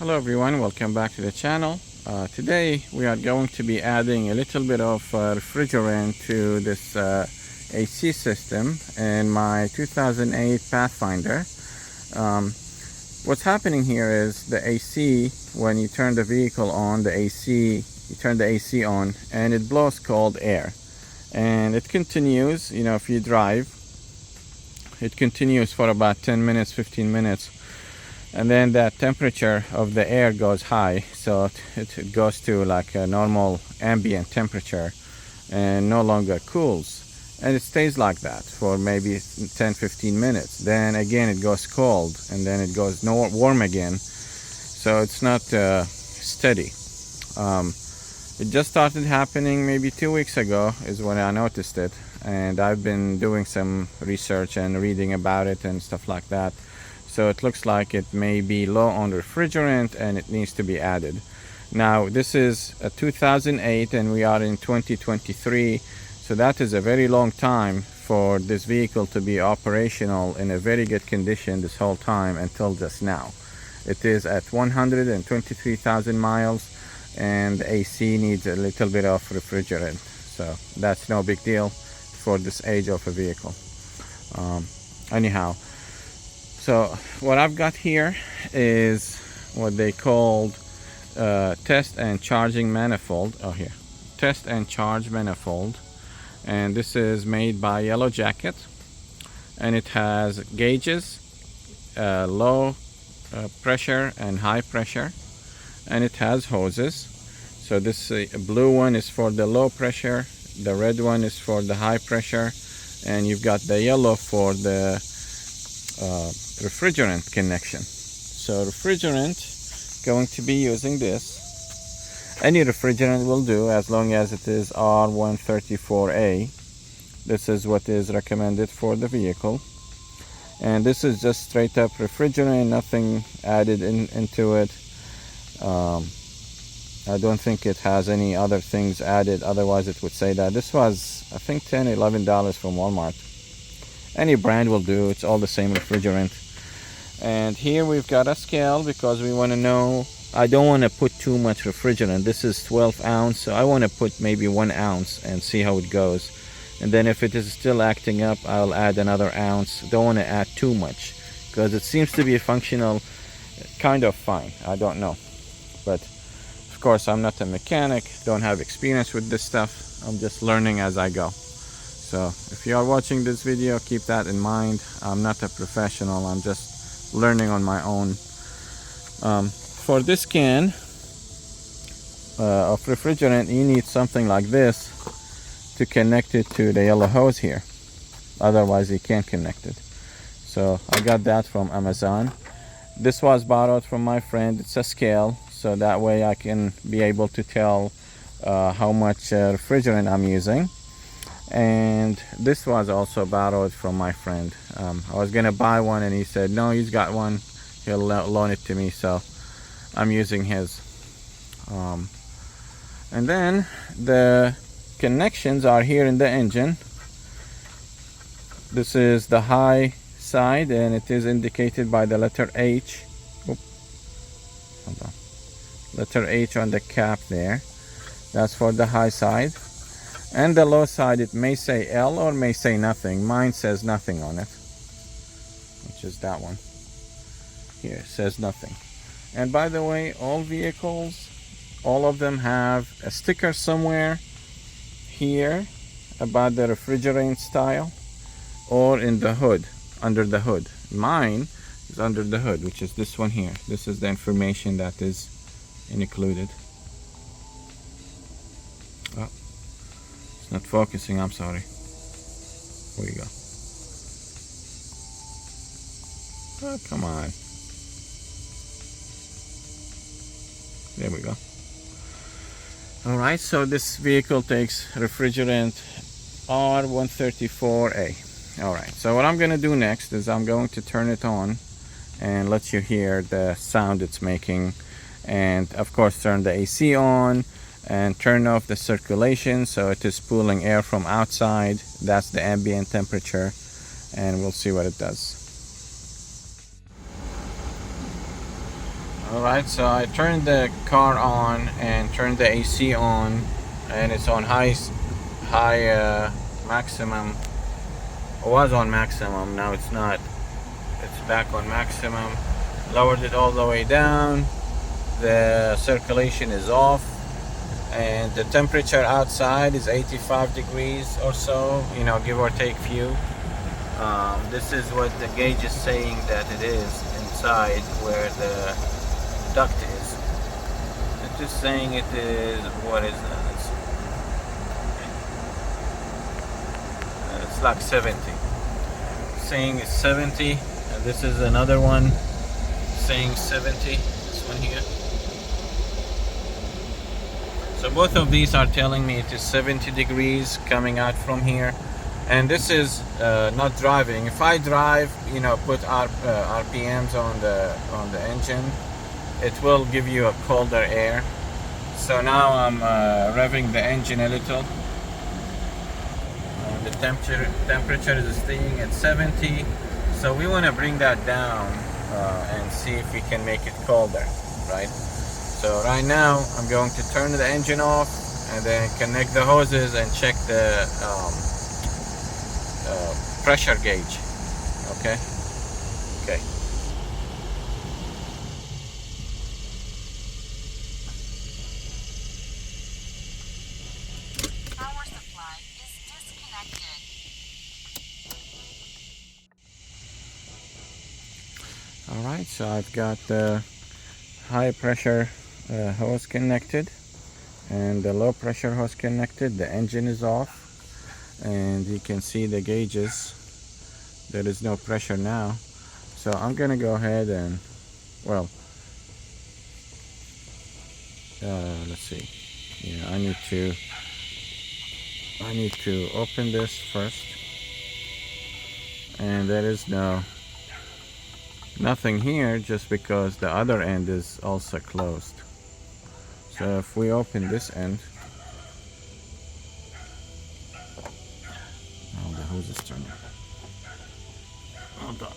Hello everyone, welcome back to the channel. Today we are going to be adding a little bit of refrigerant to this AC system in my 2008 Pathfinder. What's happening here is the AC, when you turn the vehicle on, you turn the AC on and it blows cold air. And it continues, if you drive, it continues for about 10 minutes, 15 minutes. And then that temperature of the air goes high, so it goes to like a normal ambient temperature and no longer cools. And it stays like that for maybe 10-15 minutes. Then again it goes cold and then it goes warm again. So it's not steady. It just started happening maybe 2 weeks ago is when I noticed it. And I've been doing some research and reading about it and stuff like that. So it looks like it may be low on refrigerant and it needs to be added. Now this is a 2008 and we are in 2023, so that is a very long time for this vehicle to be operational in a very good condition this whole time until just now. It is at 123,000 miles and the AC needs a little bit of refrigerant, so that's no big deal for this age of a vehicle. Anyhow, so what I've got here is what they called test and charging manifold. Oh, here, test and charge manifold, and this is made by Yellow Jacket, and it has gauges, low pressure and high pressure, and it has hoses. So this blue one is for the low pressure, the red one is for the high pressure, and you've got the yellow for the refrigerant connection. So refrigerant, going to be using this. Any refrigerant will do as long as it is R-134A. This is what is recommended for the vehicle, and this is just straight up refrigerant, nothing added into it. I don't think it has any other things added, otherwise it would say that. This was, I think, $10-11 from Walmart. Any brand will do, it's all the same refrigerant. And here we've got a scale because we want to know, I don't want to put too much refrigerant. This is 12 ounce, so I want to put maybe 1 ounce and see how it goes. And then if it is still acting up, I'll add another ounce. Don't want to add too much because it seems to be functional kind of fine. I don't know, but of course I'm not a mechanic, don't have experience with this stuff. I'm just learning as I go. So if you are watching this video, keep that in mind. I'm not a professional, I'm just learning on my own. For this can of refrigerant, you need something like this to connect it to the yellow hose here. Otherwise you can't connect it. So I got that from Amazon. This was borrowed from my friend. It's a scale, so that way I can be able to tell how much refrigerant I'm using. And this was also borrowed from my friend. I was gonna buy one and he said no, he's got one, he'll loan it to me, so I'm using his. And then the connections are here in the engine. This is the high side and it is indicated by the letter H. Hold on. Letter H on the cap there. That's for the high side. And the low side, it may say L or may say nothing. Mine says nothing on it, which is that one. Here, it says nothing. And by the way, all vehicles, all of them have a sticker somewhere here about the refrigerant style or in the hood, under the hood. Mine is under the hood, which is this one here. This is the information that is included. Oh. Not focusing, I'm sorry. Where you go? Oh, come on. There we go. Alright, so this vehicle takes refrigerant R-134A. Alright, so what I'm going to do next is I'm going to turn it on and let you hear the sound it's making. And of course turn the AC on and turn off the circulation so it is pulling air from outside. That's the ambient temperature, and we'll see what it does. Alright, so I turned the car on and turned the AC on, and it's on high maximum. It was on maximum, now it's not. It's back on maximum. Lowered it all the way down. The circulation is off, and the temperature outside is 85 degrees or so, you know, give or take few. This is what the gauge is saying that it is inside where the duct is. It's just saying it is, what is that? It's like 70. Saying it's 70, and this is another one saying 70. This one here. So both of these are telling me it is 70 degrees coming out from here. And this is not driving. If I drive, you know, put RPMs on the engine, it will give you a colder air. So now I'm revving the engine a little. The temperature is staying at 70. So we want to bring that down and see if we can make it colder, right? So right now I'm going to turn the engine off and then connect the hoses and check the pressure gauge. Okay. Power supply is disconnected. All right, so I've got the high pressure hose connected and the low pressure hose connected. The engine is off, and you can see the gauges. There is no pressure now, so I'm gonna go ahead and, well, let's see. Yeah, I need to open this first, and there is nothing here just because the other end is also closed. So if we open this end, oh, the hose is turning. Hold on.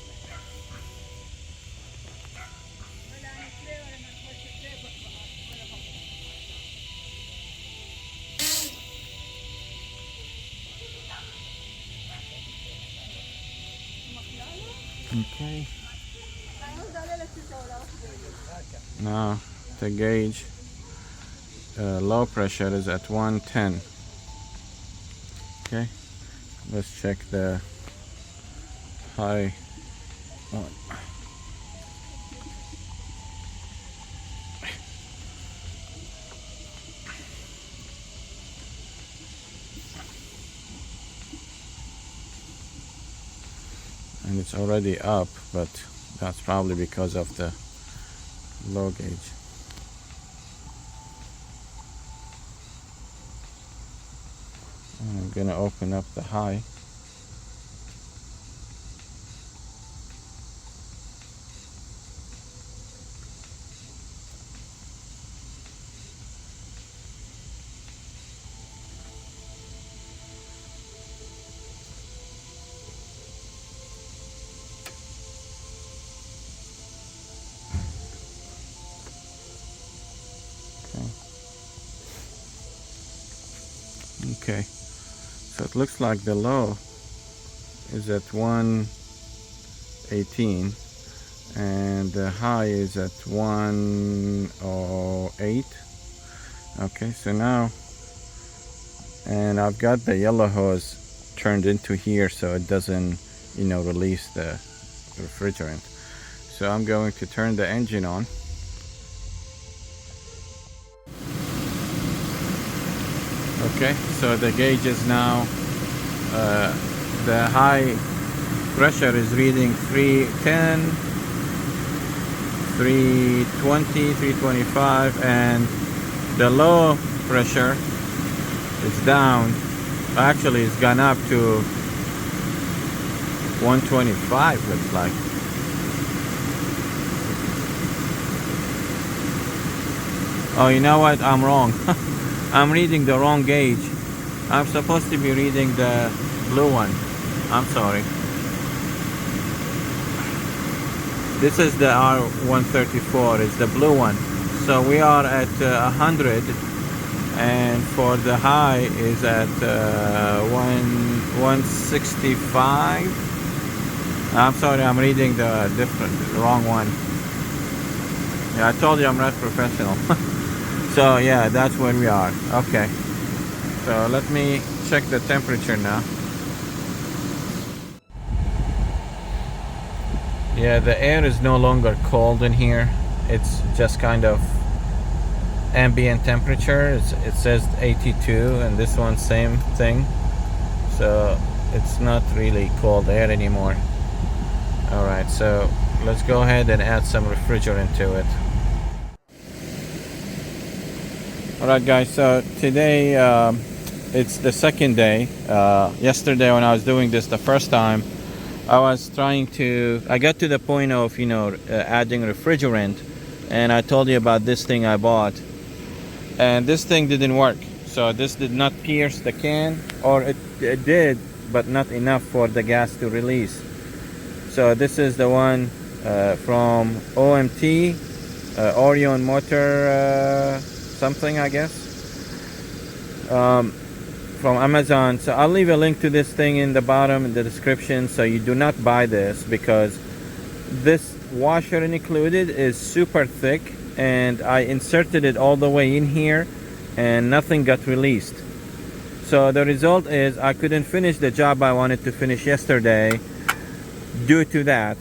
Okay. Now the gauge low pressure is at 110. Okay, let's check the high one. And it's already up, but that's probably because of the low gauge. And I'm gonna open up the high. Okay, so it looks like the low is at 118 and the high is at 108. Okay, so now, and I've got the yellow hose turned into here so it doesn't, you know, release the refrigerant. So I'm going to turn the engine on. Okay, so the gauge is now, the high pressure is reading 310, 320, 325, and the low pressure is down. Actually, it's gone up to 125, looks like. Oh, you know what? I'm wrong. I'm reading the wrong gauge. I'm supposed to be reading the blue one. I'm sorry. This is the R-134. It's the blue one. So we are at 100, and for the high is at 165. I'm sorry, I'm reading the wrong one. Yeah, I told you I'm not professional. So yeah, that's where we are. Okay. So let me check the temperature now. Yeah, the air is no longer cold in here. It's just kind of ambient temperature. It says 82, and this one same thing. So it's not really cold air anymore. Alright, so let's go ahead and add some refrigerant to it. Alright guys, so today it's the second day. Yesterday when I was doing this the first time, I got to the point of, adding refrigerant, and I told you about this thing I bought, and this thing didn't work. So this did not pierce the can, or it did, but not enough for the gas to release. So this is the one from OMT, Orion Motor something, I guess, from Amazon. So I'll leave a link to this thing in the bottom in the description, so you do not buy this, because this washer included is super thick, and I inserted it all the way in here and nothing got released. So the result is I couldn't finish the job I wanted to finish yesterday due to that.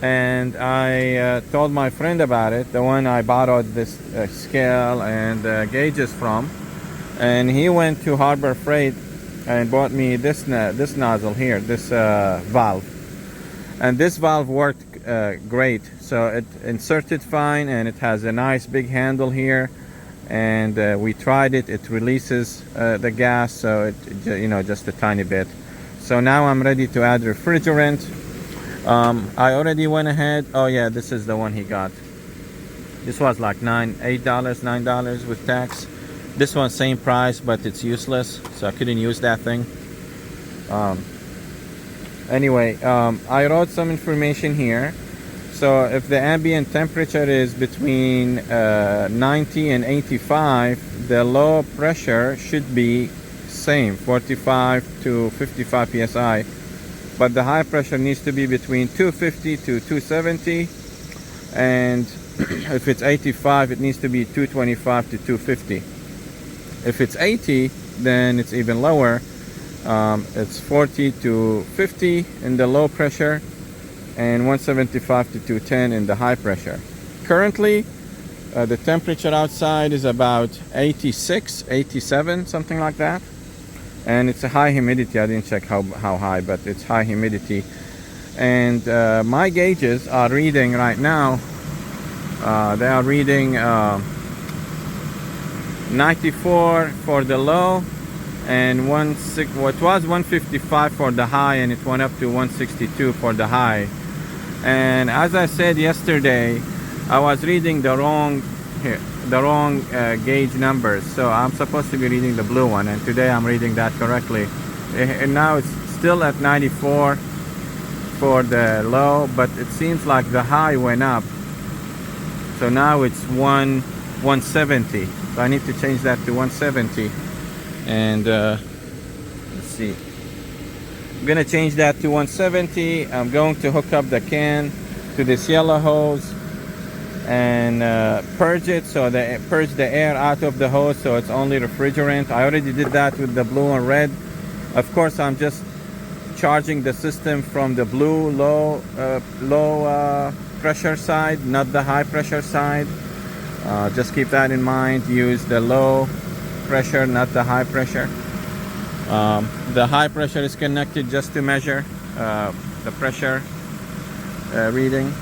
And I told my friend about it, the one I borrowed this scale and gauges from, and he went to Harbor Freight and bought me this nozzle here, this valve. And this valve worked great. So it inserted fine, and it has a nice big handle here, and we tried it. It releases the gas, so it just a tiny bit. So now I'm ready to add refrigerant. I already went ahead. Oh yeah, this is the one he got. This was like $9 with tax. This one same price, but it's useless, so I couldn't use that thing. Anyway, I wrote some information here. So if the ambient temperature is between 90 and 85, the low pressure should be same, 45 to 55 psi. But the high pressure needs to be between 250 to 270, and if it's 85, it needs to be 225 to 250. If it's 80, then it's even lower. It's 40 to 50 in the low pressure, and 175 to 210 in the high pressure. Currently, the temperature outside is about 86, 87, something like that. And it's a high humidity. I didn't check how high, but it's high humidity. And my gauges are reading right now, they are reading 94 for the low, and it was 155 for the high, and it went up to 162 for the high. And as I said yesterday, I was reading the wrong gauge numbers. So I'm supposed to be reading the blue one, and today I'm reading that correctly. And now it's still at 94 for the low, but it seems like the high went up. So now it's 170. So I need to change that to 170. And let's see. I'm gonna change that to 170. I'm going to hook up the can to this yellow hose and purge it, so purge the air out of the hose, so it's only refrigerant. I already did that with the blue and red. Of course, I'm just charging the system from the blue low pressure side, not the high pressure side. Just keep that in mind. Use the low pressure, not the high pressure. The high pressure is connected just to measure the pressure reading.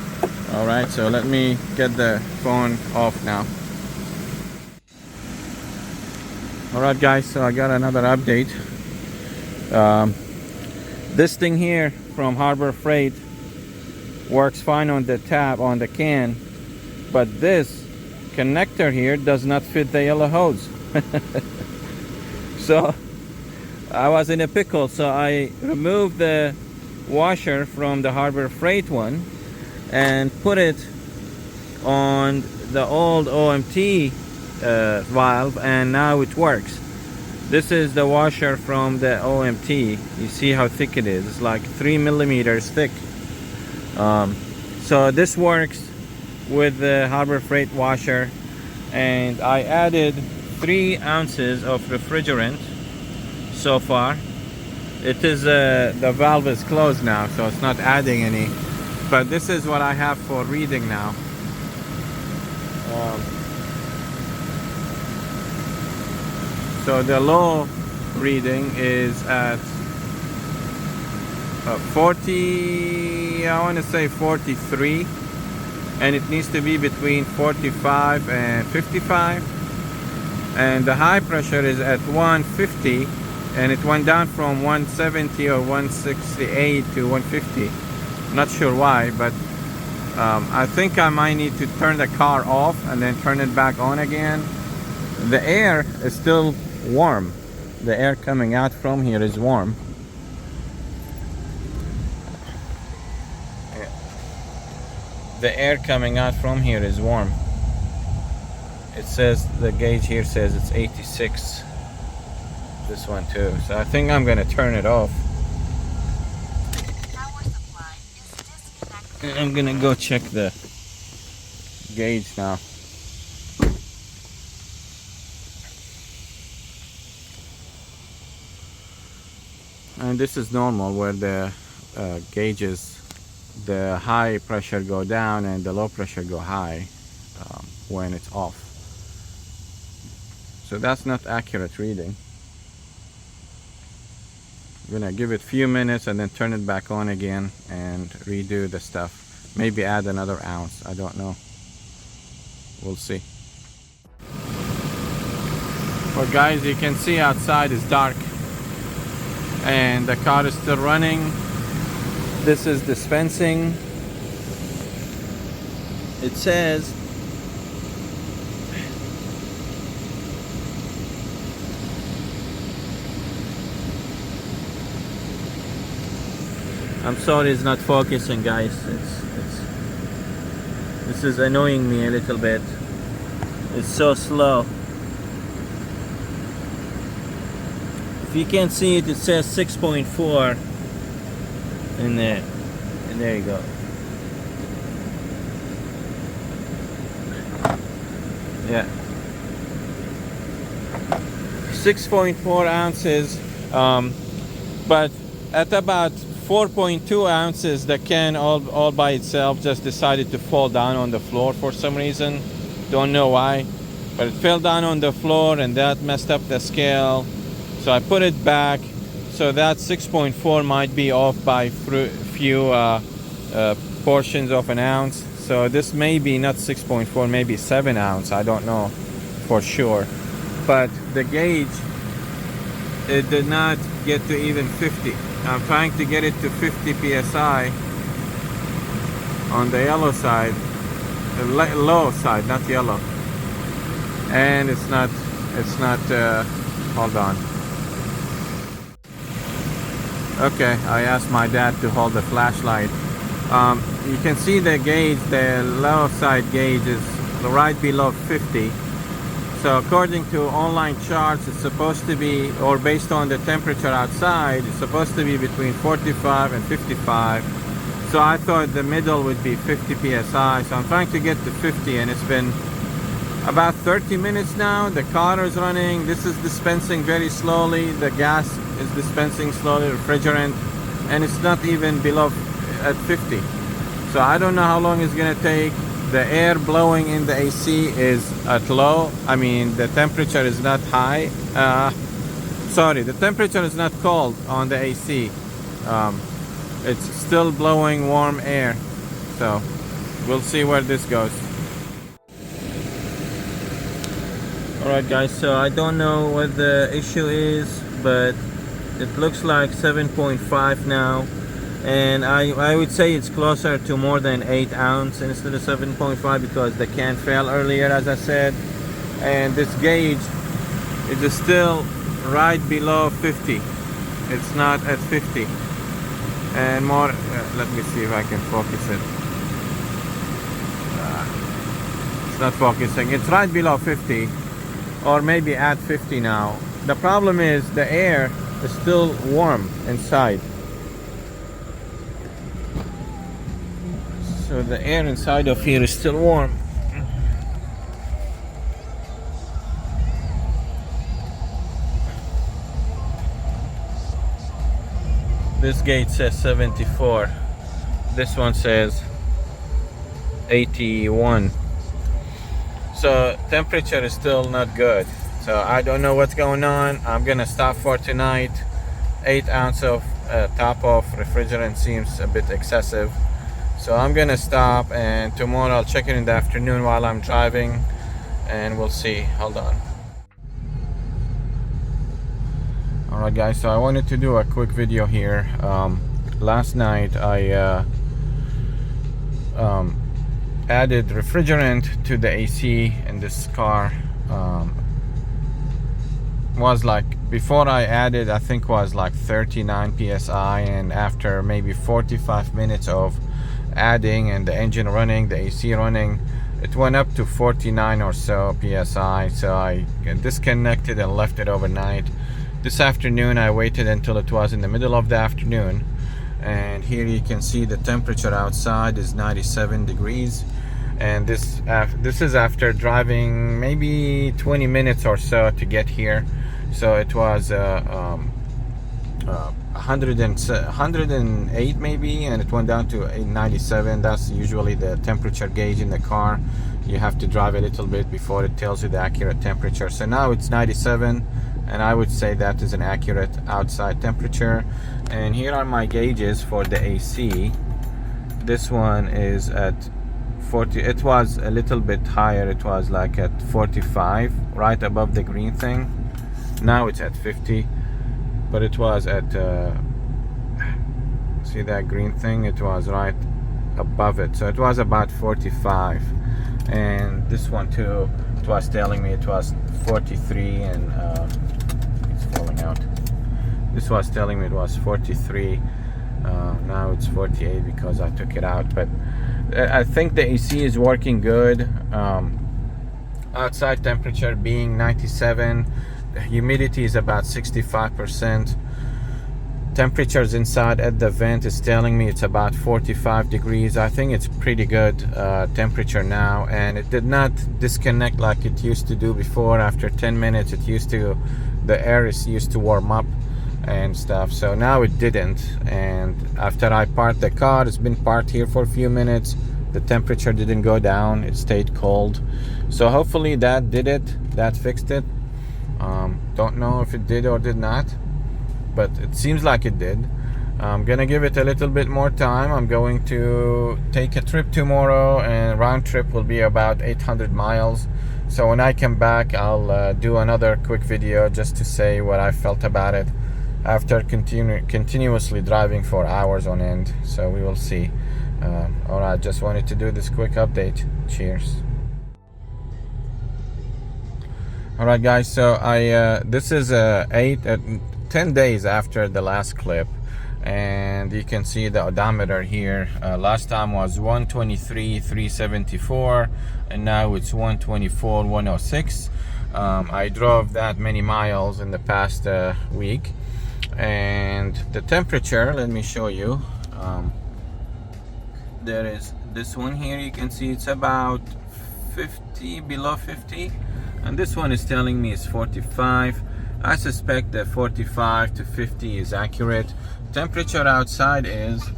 All right, so let me get the phone off now. All right guys, so I got another update. This thing here from Harbor Freight works fine on the tab on the can, but this connector here does not fit the yellow hose. So I was in a pickle, so I removed the washer from the Harbor Freight one, and put it on the old OMT valve, and now it works. This is the washer from the OMT. You see how thick it is. It's like 3 millimeters thick. So this works with the Harbor Freight washer, and I added 3 ounces of refrigerant so far. It is the valve is closed now, so it's not adding any, but this is what I have for reading now. So the low reading is at 40, I want to say 43, and it needs to be between 45 and 55, and the high pressure is at 150, and it went down from 170 or 168 to 150. Not sure why, but I think I might need to turn the car off and then turn it back on again. The air is still warm. The air coming out from here is warm. The air coming out from here is warm. It says, the gauge here says it's 86. This one too. So I think I'm gonna turn it off. Power supply is disconnected. I'm gonna go check the gauge now. And this is normal, where the gauges, the high pressure go down and the low pressure go high when it's off. So that's not accurate reading. I'm gonna give it a few minutes and then turn it back on again and redo the stuff. Maybe add another ounce, I don't know. We'll see. Well guys, you can see outside is dark and the car is still running. This is dispensing. It says I'm sorry it's not focusing, guys. This is annoying me a little bit. It's so slow. If you can't see it, it says 6.4 in there. And there you go. Yeah. 6.4 ounces. But at about 4.2 ounces, the can all by itself just decided to fall down on the floor for some reason. Don't know why, but it fell down on the floor and that messed up the scale. So I put it back. So that 6.4 might be off by few portions of an ounce. So this may be not 6.4, maybe 7 ounce. I don't know for sure. But the gauge, it did not get to even 50. I'm trying to get it to 50 psi on the yellow side, the low side, not yellow, and it's not. Hold on. Okay, I asked my dad to hold the flashlight. You can see the gauge, the low side gauge is right below 50. So according to online charts, it's supposed to be, or based on the temperature outside, it's supposed to be between 45 and 55. So I thought the middle would be 50 psi. So I'm trying to get to 50, and it's been about 30 minutes now. The car is running. This is dispensing very slowly. The gas is dispensing slowly, refrigerant, and it's not even below at 50. So I don't know how long it's gonna take. The air blowing in the AC is at low. I mean, the temperature is not high. Sorry, the temperature is not cold on the AC. It's still blowing warm air. So we'll see where this goes. Alright guys, so I don't know what the issue is, but it looks like 7.5 now. And I would say it's closer to more than 8 ounce instead of 7.5 because the can fell earlier, as I said. And this gauge, it is still right below 50. It's not at 50. And more, let me see if I can focus it. not focusing. It's right below 50, or maybe at 50 now. The problem is the air is still warm inside. So the air inside of here is still warm. This gate says 74. This one says 81. So temperature is still not good. So I don't know what's going on. I'm gonna stop for tonight. 8 ounce of top off refrigerant seems a bit excessive. So I'm gonna stop, and tomorrow I'll check it in the afternoon while I'm driving, and we'll see. Hold on. Alright guys, so I wanted to do a quick video here. Last night I added refrigerant to the AC in this car. Was like, before I added, I think was like 39 psi, and after maybe 45 minutes of adding and the engine running, the AC running, it went up to 49 or so psi. So I disconnected and left it overnight. This afternoon I waited until it was in the middle of the afternoon, and here you can see the temperature outside is 97 degrees, and this is after driving maybe 20 minutes or so to get here. So it was 108 maybe, and it went down to 97. That's usually the temperature gauge in the car. You have to drive a little bit before it tells you the accurate temperature. So now it's 97, and I would say that is an accurate outside temperature. And here are my gauges for the AC. This one is at 40. It was a little bit higher. It was like at 45, right above the green thing. Now it's at 50, but it was at see that green thing? It was right above it, so it was about 45. And this one too, it was telling me it was 43, and it's falling out. This was telling me it was 43. Now it's 48 because I took it out. But I think the AC is working good. Outside temperature being 97, humidity is about 65%. Temperatures inside at the vent is telling me it's about 45 degrees. I think it's pretty good temperature now, and it did not disconnect like it used to do before. After 10 minutes the air used to warm up and stuff. So now it didn't, and after I parked the car, it's been parked here for a few minutes, the temperature didn't go down, it stayed cold. So hopefully that did it, that fixed it. Don't know if it did or did not, but it seems like it did. I'm gonna give it a little bit more time. I'm going to take a trip tomorrow, and round trip will be about 800 miles. So when I come back, I'll do another quick video just to say what I felt about it after continuously driving for hours on end. So we will see. Alright, just wanted to do this quick update. Cheers. Alright guys, so this is 10 days after the last clip, and you can see the odometer here. Last time was 123,374, and now it's 124,106. I drove that many miles in the past week, and the temperature, let me show you. There is this one here, you can see it's about 50, below 50, and this one is telling me it's 45. I suspect that 45 to 50 is accurate. Temperature outside is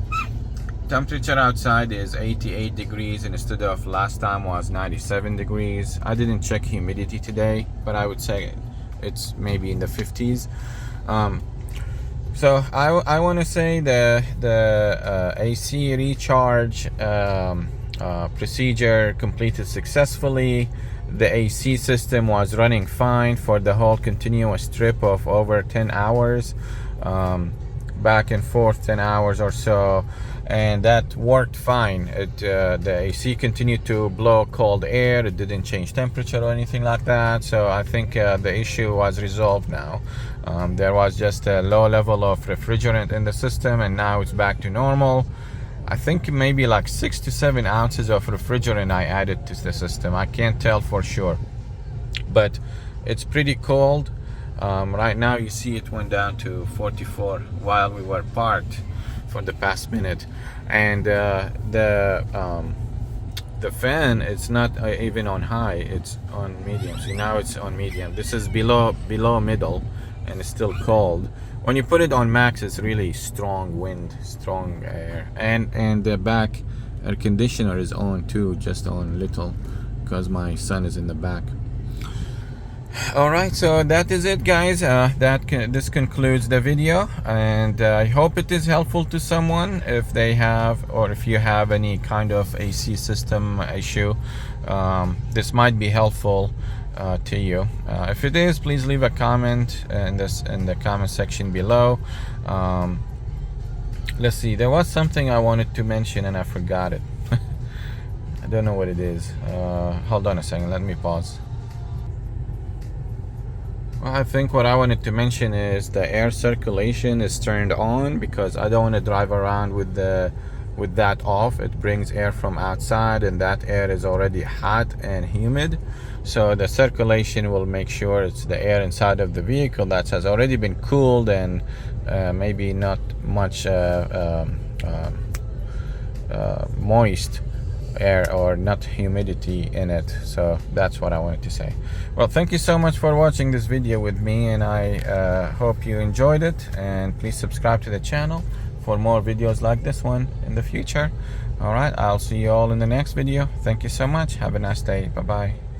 88 degrees instead of last time was 97 degrees. I didn't check humidity today, but I would say it's maybe in the 50s. So I want to say the AC recharge procedure completed successfully. The AC system was running fine for the whole continuous trip of over 10 hours, back and forth 10 hours or so, and that worked fine. The AC continued to blow cold air. It didn't change temperature or anything like that. So I think the issue was resolved now. There was just a low level of refrigerant in the system, and now it's back to normal. I think maybe like 6 to 7 ounces of refrigerant I added to the system. I can't tell for sure, but it's pretty cold. Right now you see it went down to 44 while we were parked for the past minute, and the fan, it's not even on high, it's on medium. See, now it's on medium. This is below middle, and it's still cold. When you put it on max, it's really strong wind, strong air, and the back air conditioner is on too, just on little, because my son is in the back. All right, so that is it, guys. This concludes the video, and I hope it is helpful to someone if they have, or if you have any kind of AC system issue. This might be helpful to you. If it is, please leave a comment in the comment section below. Let's see, there was something I wanted to mention and I forgot it. I don't know what it is. Hold on a second, let me pause. Well, I think what I wanted to mention is the air circulation is turned on, because I don't want to drive around with that off. It brings air from outside, and that air is already hot and humid. So the circulation will make sure it's the air inside of the vehicle that has already been cooled and maybe not much moist air, or not humidity in it. So that's what I wanted to say. Well, thank you so much for watching this video with me, and I hope you enjoyed it, and please subscribe to the channel for more videos like this one in the future. All right, I'll see you all in the next video. Thank you so much. Have a nice day. Bye bye.